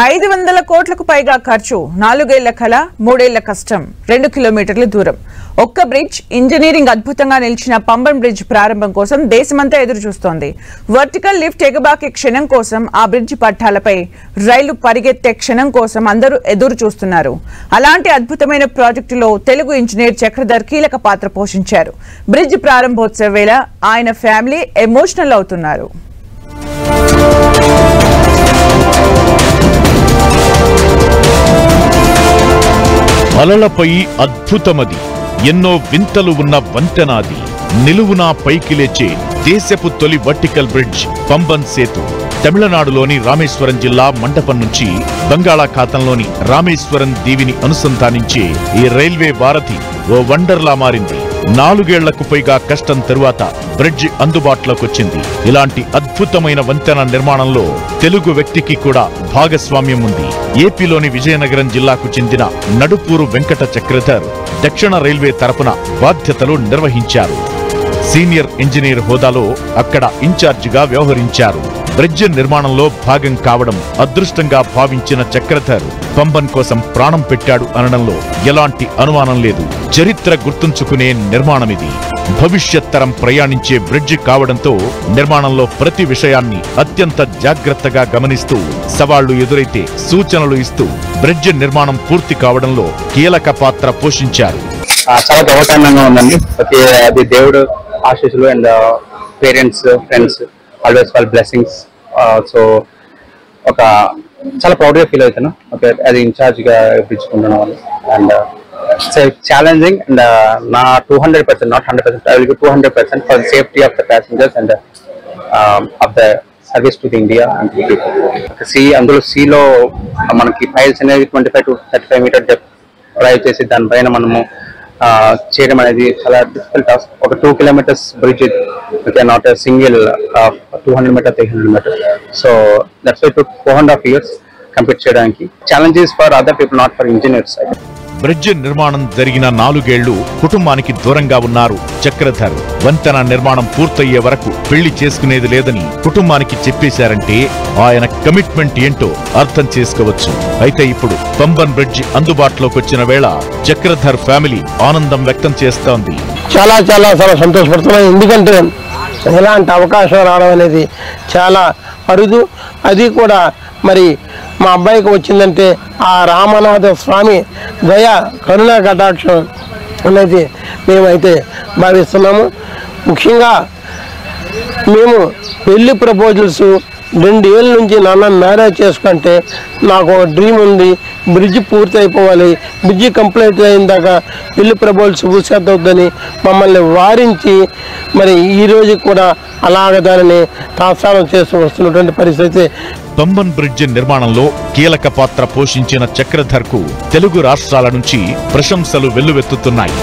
500 కోట్లకు పైగా ఖర్చు, 4 ఏళ్ల కళ, 3 ఏళ్ల కష్టం, 2 కిలోమీటర్ల దూరం. ఒక్క బ్రిడ్జ్ ఇంజనీరింగ్ అద్భుతంగా నిలిచిన పంబన్ బ్రిడ్జ్ ప్రారంభం కోసం దేశమంతా ఎదురు చూస్తోంది. వర్టికల్ లిఫ్ట్ ఎగబాకే క్షణం కోసం, ఆ బ్రిడ్జ్ పట్టాలపై రైలు పరిగెత్తే క్షణం కోసం అందరూ ఎదురు చూస్తున్నారు. అలాంటి అద్భుతమైన ప్రాజెక్టులో తెలుగు ఇంజనీర్ చక్రధర్ కీలక పాత్ర పోషించారు. బ్రిడ్జ్ ప్రారంభోత్సవ వేళ ఆయన ఫ్యామిలీ ఎమోషనల్ అవుతున్నారు. అలలపై అద్భుతమది, ఎన్నో వింతలు ఉన్న వంతెనాది, నిలువునా పైకి లేచే దేశపు తొలి వర్టికల్ బ్రిడ్జ్ పంబన్ సేతు. తమిళనాడులోని రామేశ్వరం జిల్లా మండపం నుంచి బంగాళాఖాతంలోని రామేశ్వరం దీవిని అనుసంధానించే ఈ రైల్వే వారధి ఓ వండర్లా మారింది. 4 ఏళ్లకు పైగా కష్టం తరువాత బ్రిడ్జ్ అందుబాటులోకొచ్చింది. ఇలాంటి అద్భుతమైన వంతెన నిర్మాణంలో తెలుగు వ్యక్తికి కూడా భాగస్వామ్యం ఉంది. ఏపీలోని విజయనగరం జిల్లాకు చెందిన నడుపూరు వెంకట చక్రధర్ దక్షిణ రైల్వే తరపున బాధ్యతలు నిర్వహించారు. సీనియర్ ఇంజనీర్ హోదాలో అక్కడ ఇన్ఛార్జిగా వ్యవహరించారు. బ్రిడ్జ్ నిర్మాణంలో భాగం కావడం అదృష్టంగా భావించిన చక్రధర్ పంబన్ కోసం ప్రాణం పెట్టాడు అనడంలో ఎలాంటి అనుమానం లేదు. చరిత్ర గుర్తుంచుకునే నిర్మాణమిది. భవిష్యత్ తరం ప్రయాణించే బ్రిడ్జ్ కావడంతో నిర్మాణంలో ప్రతి విషయాన్ని అత్యంత జాగ్రత్తగా గమనిస్తూ, సవాళ్లు ఎదురైతే సూచనలు ఇస్తూ బ్రిడ్జ్ నిర్మాణం పూర్తి కావడంలో కీలక పాత్ర పోషించారు. చాలా గౌరవంగా ఉందండి. అది దేవుడు ఆశీస్సులు అండ్ పేరెంట్స్, ఫ్రెండ్స్ ఆల్వేస్ వాళ్ళ బ్లెస్సింగ్స్. సో ఒక చాలా ప్రౌడ్గా ఫీల్ అవుతాను. ఓకే, అది ఇన్ఛార్జ్గా ఇప్పించుకుంటున్న వాళ్ళు. అండ్ ఛాలెంజింగ్ అండ్ నా 200%, not 100%, I will give 200% for the safety of the passengers and of the service to the India and the people. అందులో సీలో మనకి ఫైల్స్ అనేది 25 to 35 మీటర్ డెప్త్ డ్రైవ్ చేసి దానిపైన మనము చేయడం అనేది చాలా డిఫికల్ట్ టాస్క్. ఒక 2 kilometers bridge, not a single 200 meter, 300 meter. So that's why took 4.5 years complete చేయడానికి. Challenges for other people, not for engineers. Bridge నిర్మాణం జరిగిన 4 ఏళ్లు కుటుంబానికి దూరంగా ఉన్నారు చక్రధర్. వంతెన నిర్మాణం పూర్తయ్యే వరకు పెళ్లి చేసుకునేది లేదని కుటుంబానికి చెప్పేశారంటే ఆయన కమిట్మెంట్ ఏంటో అర్థం చేసుకోవచ్చు. అయితే ఇప్పుడు పంబన్ బ్రిడ్జ్ అందుబాటులోకి వచ్చిన వేళ చక్రధర్ ఫ్యామిలీ ఆనందం వ్యక్తం చేస్తోంది. చాలా చాలా చాలా సంతోషపడుతున్నాం. ఎందుకంటే ఇలాంటి అవకాశం రావడం అనేది చాలా అరుదు. అది కూడా మరి మా అబ్బాయికి వచ్చిందంటే ఆ రామనాథ స్వామి దయ, కరుణా కటాక్షం అనేది మేమైతే భావిస్తున్నాము. ముఖ్యంగా మేము పెళ్లి ప్రపోజల్స్ 2 ఏళ్ళ నుంచి నాన్న మ్యారేజ్ చేసుకుంటే నాకు ఒక డ్రీమ్ ఉంది, బ్రిడ్జ్ పూర్తి అయిపోవాలి, బ్రిడ్జ్ కంప్లీట్ అయిన దాకా పెళ్లి ప్రపోజల్స్ పూర్తవుతుందని మమ్మల్ని వారించి మరి ఈ రోజు కూడా అలాగ దానిని ప్రసారం చేస్తూ వస్తున్నటువంటి పరిస్థితి. పంబన్ బ్రిడ్జ్ నిర్మాణంలో కీలక పాత్ర పోషించిన చక్రధర్ కు తెలుగు రాష్ట్రాల నుంచి ప్రశంసలు వెల్లువెత్తుతున్నాయి.